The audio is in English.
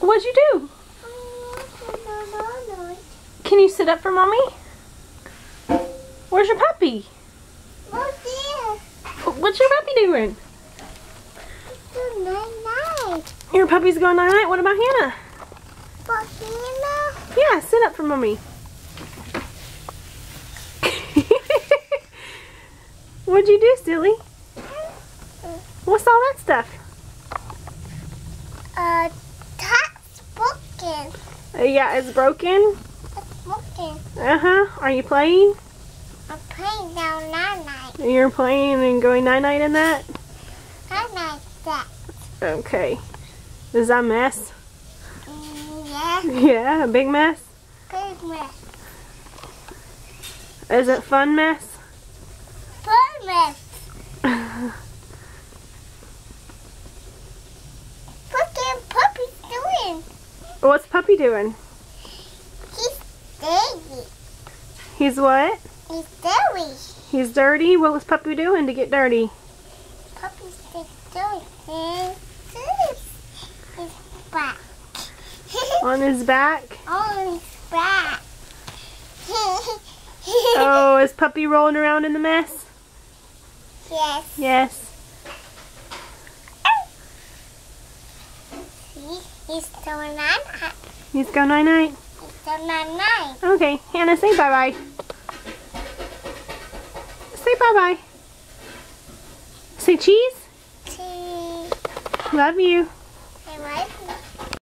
What'd you do? Can you sit up for mommy? Where's your puppy? What's your puppy doing? Your puppy's going night-night. What about Hannah? Yeah, sit up for mommy. What'd you do, silly? What's all that stuff? That's broken. Yeah, it's broken? It's broken. Uh-huh. Are you playing? I'm playing now night-night. You're playing and going night-night in that? Night-night that. Okay. Is that a mess? Yeah. Yeah, a big mess? Big mess. Is it fun mess? Fun mess. Look at Puppy's doing. What's Puppy doing? He's dirty. He's what? He's dirty. He's dirty? What was Puppy doing to get dirty? Puppy's dirty. His back. On his back? On his back. Oh, is Puppy rolling around in the mess? Yes. Yes. He's going night-night. He's going night-night? He's going night-night. Okay, Hannah, say bye-bye. Say bye-bye. Say cheese. Cheese. Love you.